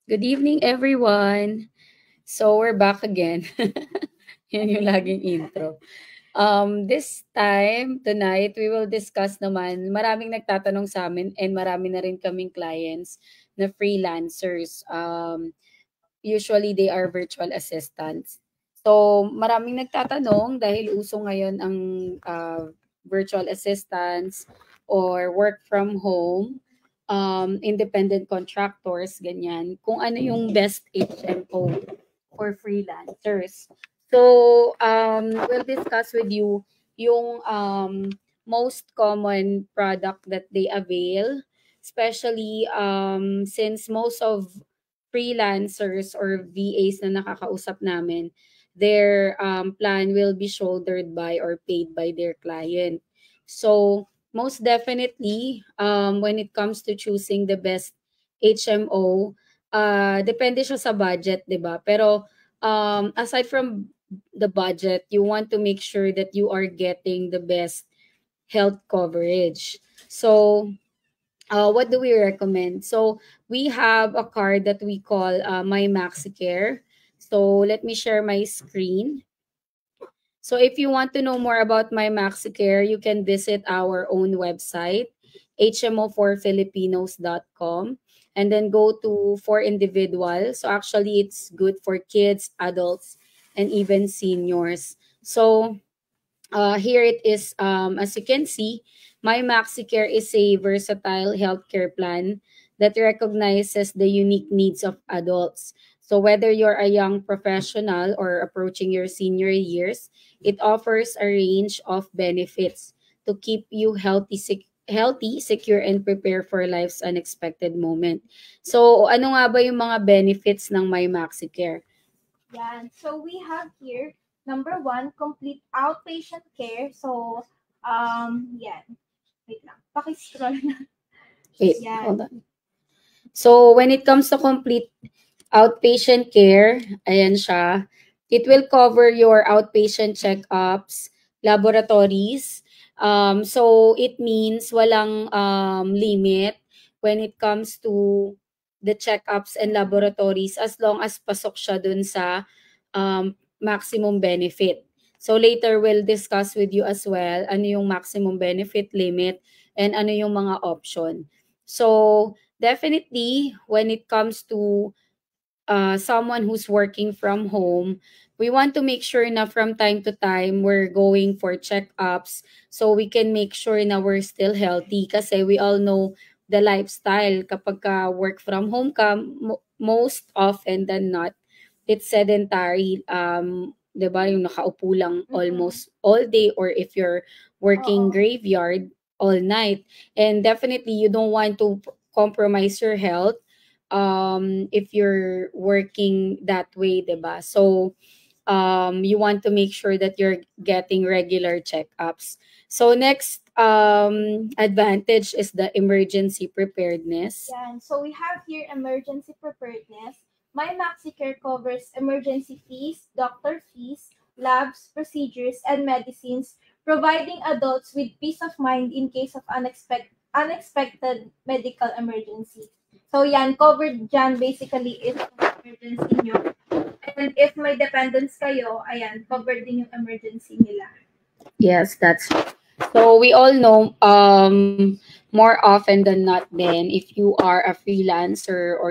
Good evening, everyone. So we're back again. Yun yung laging intro. This time, tonight, we will discuss naman, maraming nagtatanong sa amin and marami na rin kaming clients na freelancers. Usually, they are virtual assistants. So, maraming nagtatanong dahil uso ngayon ang virtual assistants or work from home, independent contractors, ganyan, kung ano yung best HMO for freelancers. So, we'll discuss with you yung most common product that they avail, especially since most of freelancers or VAs na nakakausap namin, their plan will be shouldered by or paid by their client. So, most definitely, when it comes to choosing the best HMO, depende siya sa budget, 'di ba? Pero aside from the budget, you want to make sure that you are getting the best health coverage. So, what do we recommend? So, we have a card that we call My MaxiCare. So, let me share my screen. So, if you want to know more about My MaxiCare, you can visit our own website, hmo4filipinos.com, and then go to for individuals. So, actually, it's good for kids, adults, and even seniors. So, here it is. As you can see, My MaxiCare is a versatile healthcare plan that recognizes the unique needs of adults. So whether you're a young professional or approaching your senior years, it offers a range of benefits to keep you healthy, secure, and prepare for life's unexpected moment. So, ano nga ba yung mga benefits ng My MaxiCare? Yan. So we have here number one, complete outpatient care. So, yan. Wait lang. Paki-scroll na. Wait, Yan. hold on. So, when it comes to complete outpatient care, ayan siya. It will cover your outpatient checkups, laboratories. So, it means walang limit when it comes to the checkups and laboratories as long as pasok siya dun sa maximum benefit. So, later we'll discuss with you as well ano yung maximum benefit limit and ano yung mga option. So, definitely, when it comes to someone who's working from home, we want to make sure na from time to time we're going for checkups so we can make sure na we're still healthy kasi we all know the lifestyle kapag ka work from home ka most often than not it's sedentary 'di ba yung nakaupo lang almost all day or if you're working graveyard all night and definitely you don't want to compromise your health if you're working that way, 'di ba? So you want to make sure that you're getting regular checkups. So next advantage is the emergency preparedness. Yan. So we have here emergency preparedness. My MaxiCare covers emergency fees, doctor fees, labs, procedures, and medicines, providing adults with peace of mind in case of unexpected medical emergency. So yan, covered dyan basically is emergency nyo. And if may dependents kayo, ayan, covered din yung emergency nila. Yes, that's so we all know more often than not then if you are a freelancer or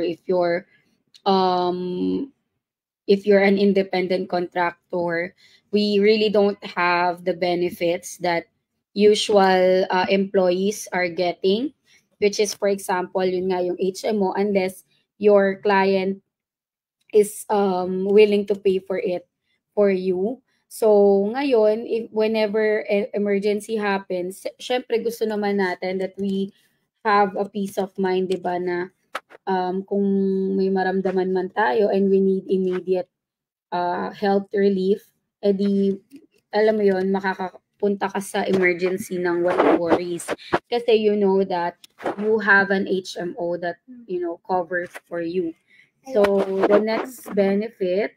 um if you're an independent contractor, we really don't have the benefits that usual employees are getting, which is, for example, yun nga yung HMO, unless your client is willing to pay for it for you. So, ngayon, if whenever emergency happens, syempre gusto naman natin that we have a peace of mind, di ba, na kung may maramdaman man tayo and we need immediate health relief, edi alam mo yon makakapunta ka sa emergency ng walang worries. Kasi you know that you have an HMO that, covers for you. So, the next benefit.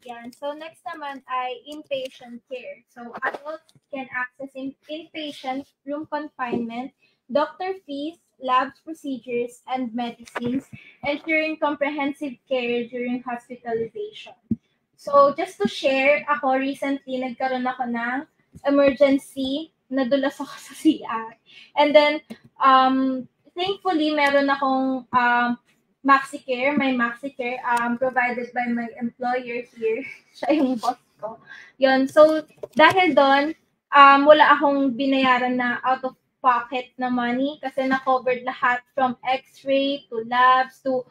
Yan. So, next naman ay inpatient care. So, adults can access inpatient room confinement, doctor fees, labs procedures, and medicines. ensuring comprehensive care during hospitalization. So, just to share, ako recently nagkaroon ako ng emergency, nadulas ako sa CR. And then, thankfully, meron akong MaxiCare, my MaxiCare, provided by my employer here. Siya yung boss ko. Yun. So, dahil doon, wala akong binayaran na out of pocket na money kasi na-covered lahat from x-ray to labs to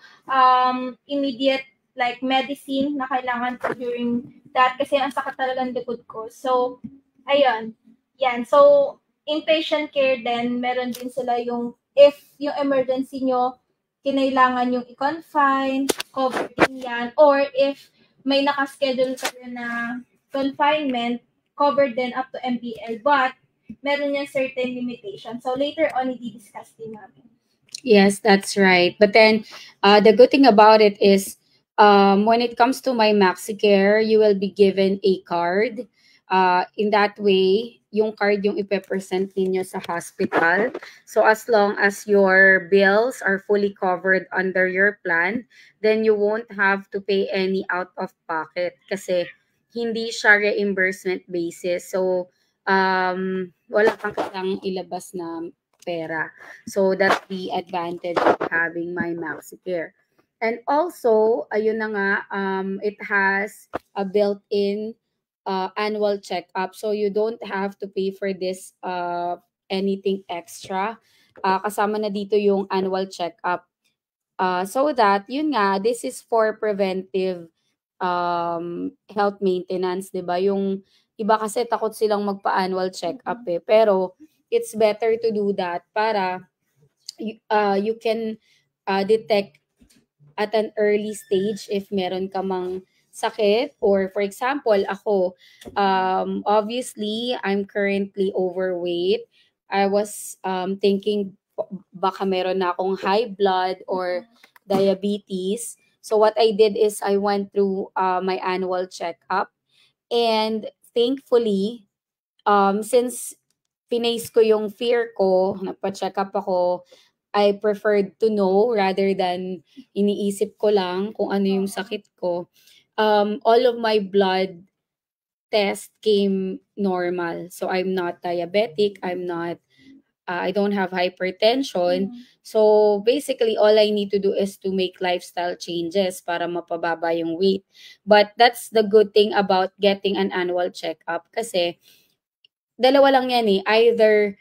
immediate like medicine na kailangan ko during that kasi ang sakit talaga ng likod ko. So, ayun. Yan. So, inpatient care din, meron din sila yung if yung emergency nyo, kinailangan yung i-confine, covered din yan. Or if may nakaschedule kayo na confinement, covered din up to MPL. But, meron yung certain limitation. So, later on, i-discuss din namin. Yes, that's right. But then, the good thing about it is, when it comes to my MaxiCare, you will be given a card. In that way, yung card yung ipe-present ninyo sa hospital. So as long as your bills are fully covered under your plan, then you won't have to pay any out of pocket kasi hindi siya reimbursement basis. So, wala kang kailangang ilabas na pera. So that's the advantage of having my MaxiCare. And also, ayun na nga, it has a built-in annual checkup. So you don't have to pay for this anything extra. Kasama na dito yung annual checkup. So that, yun nga, this is for preventive health maintenance, 'di ba? Yung iba kasi takot silang magpa-annual check-up eh. Pero it's better to do that para you can detect at an early stage if meron ka mang sakit. Or for example, ako, obviously, I'm currently overweight. I was thinking baka meron na akong high blood or diabetes. So what I did is I went through my annual checkup, and thankfully, since pinace ko yung fear ko, nagpa-check up ako, I preferred to know rather than iniisip ko lang kung ano yung sakit ko. All of my blood test came normal. So I'm not diabetic, I don't have hypertension. So basically, all I need to do is to make lifestyle changes para mapababa yung weight. But that's the good thing about getting an annual checkup kasi dalawa lang yan eh. Either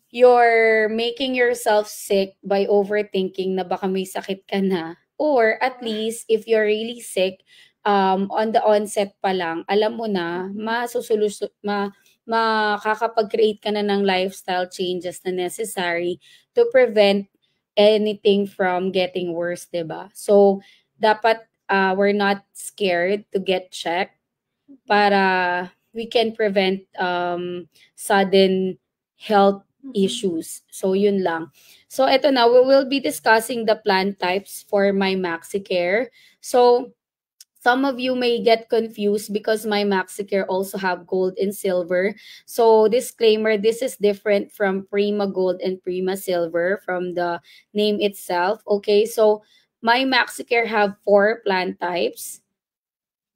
you're making yourself sick by overthinking na baka may sakit ka na, or at least if you're really sick, on the onset pa lang, alam mo na, makakapag-create ka na ng lifestyle changes na necessary to prevent anything from getting worse, 'di ba? So, dapat we're not scared to get checked para we can prevent sudden health issues. So, yun lang. So, eto na, we will be discussing the plan types for my MaxiCare. So, some of you may get confused because my MaxiCare also have gold and silver. So, disclaimer, this is different from Prima Gold and Prima Silver from the name itself. Okay, so my MaxiCare have 4 plan types.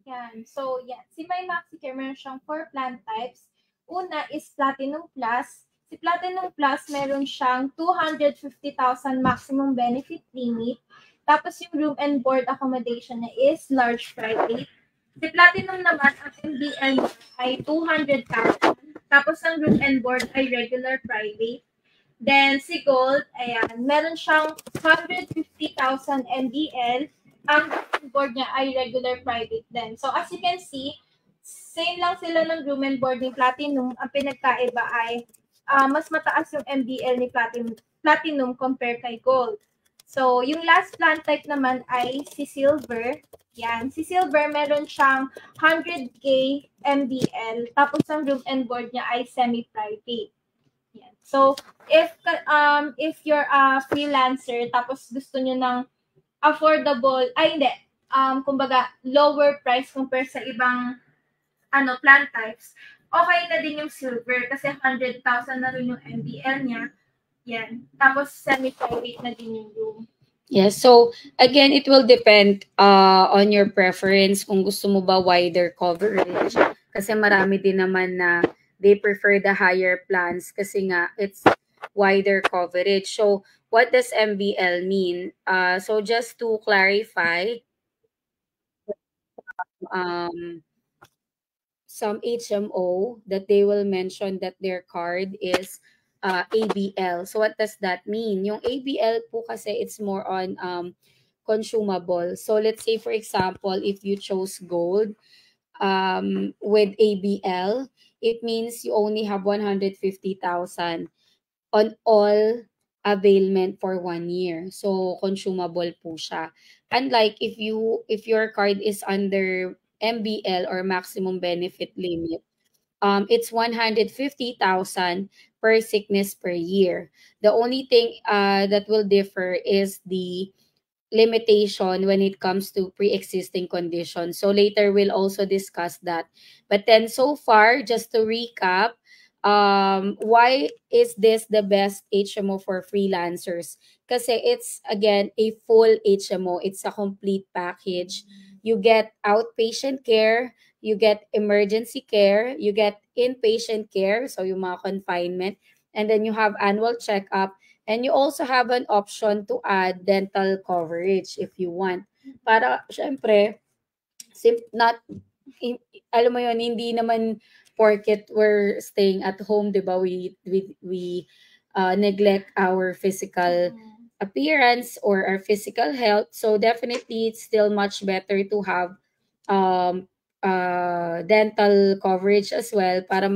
Yan. So, yan. Si My MaxiCare, meron siyang 4 plan types. Una is Platinum Plus. Si Platinum Plus, meron siyang 250,000 maximum benefit limit. Tapos yung room and board accommodation niya is large private. Si Platinum naman, ang MBL ay 200,000. Tapos ang room and board ay regular private. Then si Gold, ayan, meron siyang 150,000 MBL. Ang board niya ay regular private din. So as you can see, same lang sila ng room and board ni Platinum. Ang pinagkaiba ay mas mataas yung MBL ni Platinum compare kay Gold. So, yung last plan type naman ay si Silver. Yan. Si Silver, meron siyang 100K MBL. Tapos ang room and board niya ay semi-private. Yan. So, if you're a freelancer, tapos gusto nyo ng affordable, kumbaga, lower price compare sa ibang plan types, okay na din yung Silver kasi 100,000 na rin yung MBL niya. Yan. Tapos semi-private na din yung room. Yes. So again, it will depend on your preference kung gusto mo ba wider coverage. Kasi marami din naman na they prefer the higher plans kasi nga it's wider coverage. So what does MBL mean? So just to clarify, um, some HMO that they will mention that their card is ABL. So what does that mean? Yung ABL po kasi it's more on consumable. So let's say for example, if you chose gold with ABL, it means you only have 150,000 on all availment for 1 year. So consumable po siya. Unlike if your card is under MBL or maximum benefit limit, it's 150,000 per sickness per year. The only thing that will differ is the limitation when it comes to pre-existing conditions. So later we'll also discuss that. But then so far, just to recap, why is this the best HMO for freelancers? Kasi it's again a full HMO. It's a complete package. You get outpatient care, you get emergency care, you get inpatient care, so yung mga confinement, and then you have annual checkup. And you also have an option to add dental coverage if you want. Para, syempre, not, alam mo yun, hindi naman porket we're staying at home, di ba, we neglect our physical appearance or our physical health. So definitely, it's still much better to have um, dental coverage as well para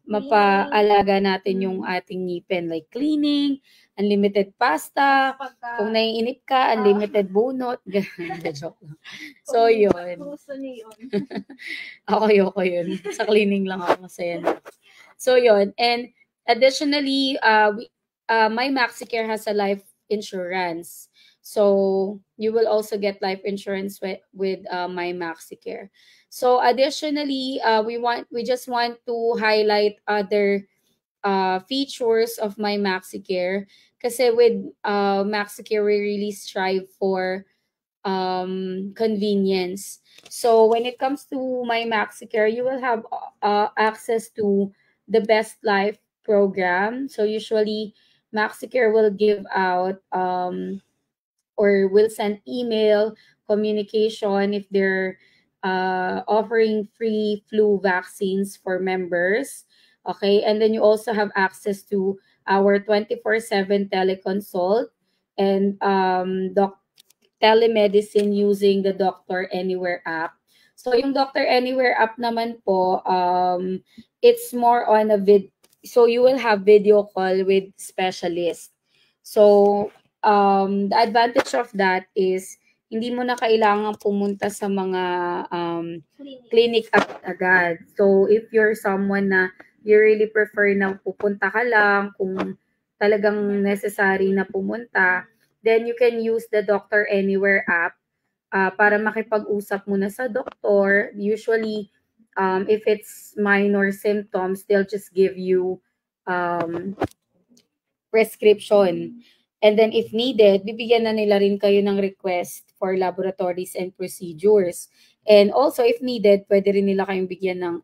mapaalaga natin yung ating ngipin like cleaning, unlimited pasta, kung naiinip ka, unlimited bunot, ganun. Joke lang. So, yun. Gusto niyo yun. Ako yun. Sa cleaning lang ako masaya na. So, yun. And additionally, my MaxiCare has a life insurance. So, you will also get life insurance with my MaxiCare. So, additionally, we just want to highlight other features of my MaxiCare. Kasi with MaxiCare, we really strive for convenience. So when it comes to my MaxiCare, you will have access to the Best Life program. So usually MaxiCare will give out or will send email communication if they're offering free flu vaccines for members. Okay, and then you also have access to our 24/7 teleconsult and telemedicine using the Doctor Anywhere app. So yung Doctor Anywhere app naman po, it's more on so you will have video call with specialists. So the advantage of that is hindi mo na kailangan pumunta sa mga clinic agad. So if you're someone na you really prefer na pupunta ka lang kung talagang necessary na pumunta, then you can use the Doctor Anywhere app para makipag-usap muna sa doktor. Usually, if it's minor symptoms, they'll just give you um, prescription. And then if needed, bibigyan na nila rin kayo ng request for laboratories and procedures. And also, if needed, pwede rin nila kayong bigyan ng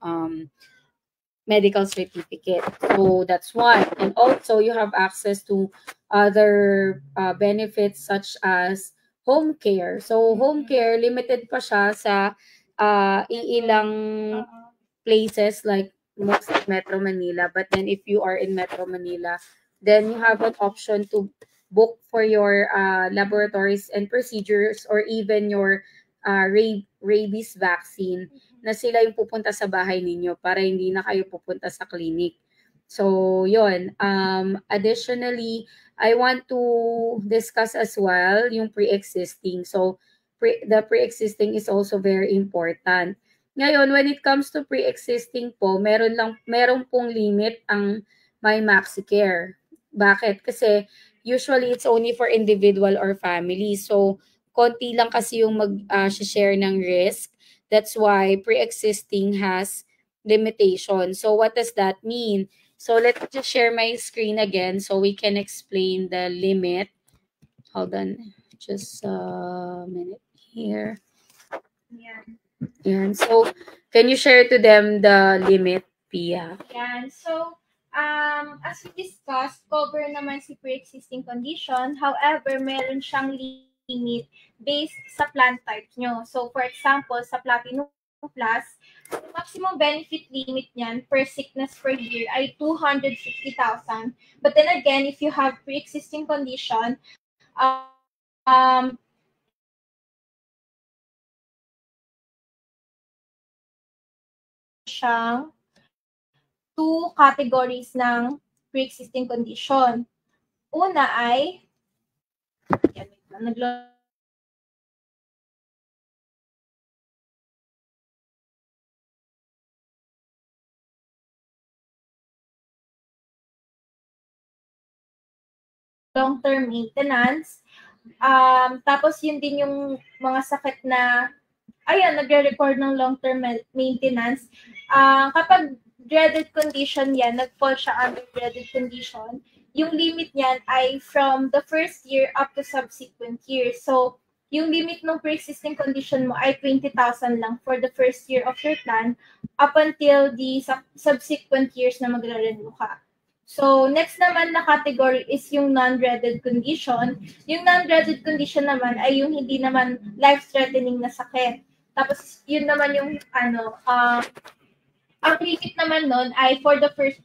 medical certificate. So that's one. And also, you have access to other benefits such as home care. So home care, limited pa siya sa iilang places like most Metro Manila. But then if you are in Metro Manila, then you have an option to book for your laboratories and procedures or even your rabies vaccine na sila yung pupunta sa bahay ninyo para hindi na kayo pupunta sa clinic. So, yun. Additionally, I want to discuss as well yung pre-existing. So, the pre-existing is also very important. Ngayon, when it comes to pre-existing po, meron pong limit ang My MaxiCare. Bakit? Kasi usually it's only for individual or family. So, konti lang kasi yung mag-share ng risk. That's why pre-existing has limitation. So, what does that mean? So, let's just share my screen again so we can explain the limit. Hold on. Just a minute here. Yan. Yan. So, can you share to them the limit, Pia? Yan. So, as we discussed, cover naman si pre-existing condition. However, meron siyang limit based sa plant type nyo. So, for example, sa Platinum Plus, maximum benefit limit niyan per sickness per year ay 260,000. But then again, if you have pre-existing condition, siyang two categories ng pre-existing condition. Una ay, yan, long-term maintenance. Tapos yun din yung mga sakit na, ayan, nagre-record ng long-term maintenance. Kapag dreaded condition yan, nag-fall siya under dreaded condition, yung limit niyan ay from the first year up to subsequent years. So, yung limit ng pre-existing condition mo ay 20,000 lang for the first year of your plan up until the subsequent years na magre-renew ka. So, next naman na category is yung non-dreaded condition. Yung non-dreaded condition naman ay yung hindi naman life-threatening na sakit. Tapos, yun naman yung, ang limit naman nun ay for the first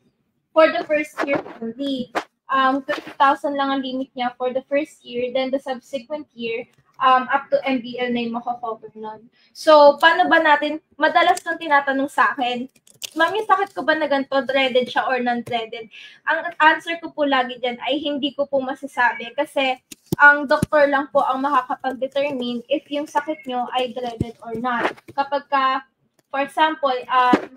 year only. 20,000 lang ang limit niya for the first year. Then, the subsequent year, up to MBL na yung makakover nun. So, paano ba natin, madalas nung tinatanong sa akin, ma'am, yung sakit ko ba na ganito, dreaded siya or non-dreaded? Ang answer ko po lagi dyan ay hindi ko po masasabi kasi ang doktor lang po ang makakapag-determine if yung sakit nyo ay dreaded or not. Kapag ka, for example,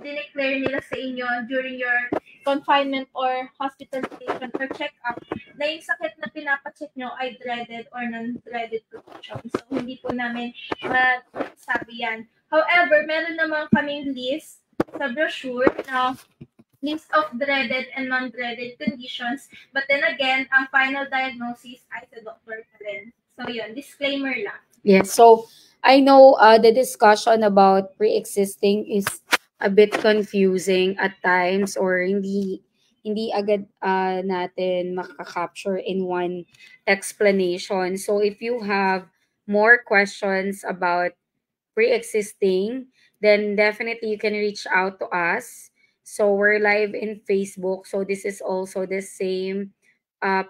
dineclare nila sa inyo during your confinement or hospitalization or check-up na yung sakit na pinapacheck nyo ay dreaded or non-dreaded condition. So, hindi po namin masasabi yan. However, meron naman kaming list sa brochure na list of dreaded and non-dreaded conditions. But then again, ang final diagnosis ay sa doctor pa rin. So yun, disclaimer lang. Yes, so I know the discussion about pre-existing is a bit confusing at times or hindi agad natin makaka-capture in one explanation. So if you have more questions about pre-existing, then definitely you can reach out to us. So we're live in Facebook. So this is also the same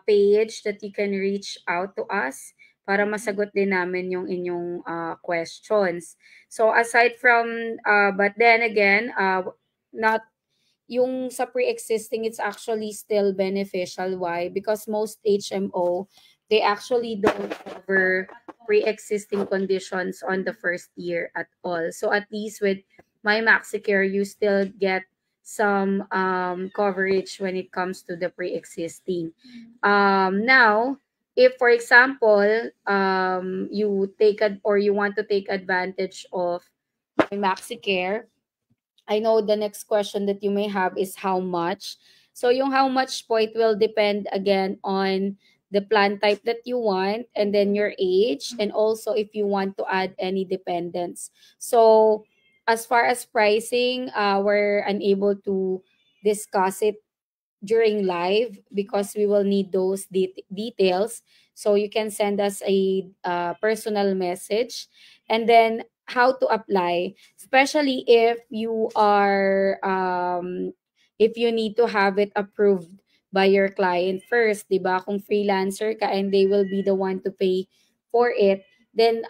page that you can reach out to us para masagot din namin yung inyong questions. So aside from, but then again, not yung sa pre-existing, it's actually still beneficial. Why? Because most HMO, they actually don't cover pre-existing conditions on the first year at all. So at least with My MaxiCare, you still get some coverage when it comes to the pre-existing. Now, if for example, you or you want to take advantage of My MaxiCare, I know the next question that you may have is how much. So yung how much point will depend again on the plan type that you want and then your age and also if you want to add any dependents. So as far as pricing, we're unable to discuss it during live because we will need those details. So you can send us a personal message and then how to apply, especially if you are if you need to have it approved by your client first, 'di ba? Kung freelancer ka and they will be the one to pay for it, then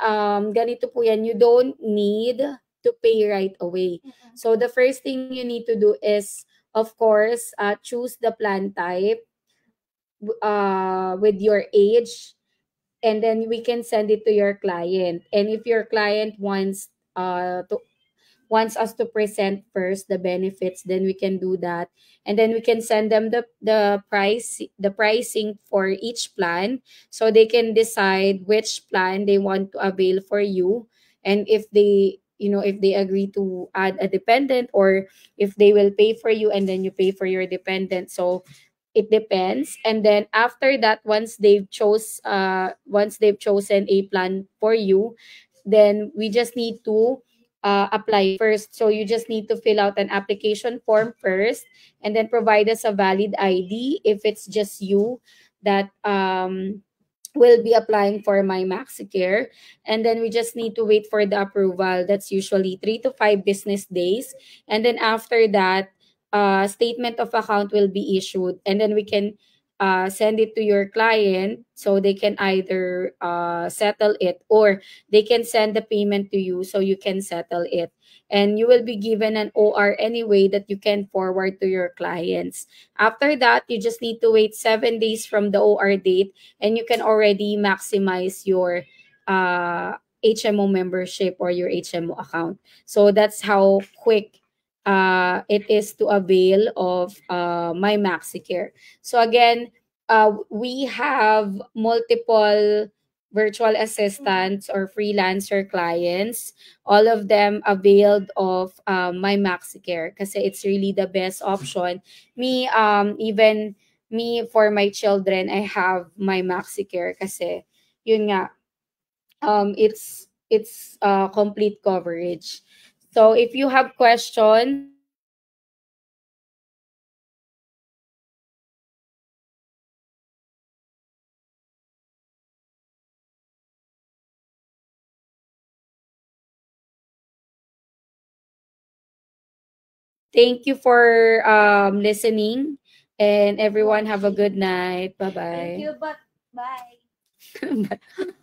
ganito po yan, you don't need to pay right away. So the first thing you need to do is, of course, choose the plan type with your age, and then we can send it to your client. And if your client wants us to present first the benefits, then we can do that, and then we can send them the pricing for each plan, so they can decide which plan they want to avail for you, and if they if they agree to add a dependent or if they will pay for you and then you pay for your dependent. So it depends. And then after that, once they've chosen a plan for you, then we just need to apply first. So you just need to fill out an application form first, and then provide us a valid ID if it's just you that will be applying for my MaxiCare. And then we just need to wait for the approval. That's usually 3 to 5 business days. And then after that, statement of account will be issued. And then we can send it to your client, so they can either settle it, or they can send the payment to you so you can settle it. And you will be given an OR anyway that you can forward to your clients. After that, you just need to wait 7 days from the OR date, and you can already maximize your HMO membership or your HMO account. So that's how quick it is to avail of my MaxiCare. So again, we have multiple virtual assistants or freelancer clients. All of them availed of my MaxiCare kasi it's really the best option. Even me, for my children, I have my MaxiCare kasi yun nga, it's complete coverage. So if you have questions, thank you for listening, and everyone have a good night. Bye Thank bye. you, but bye.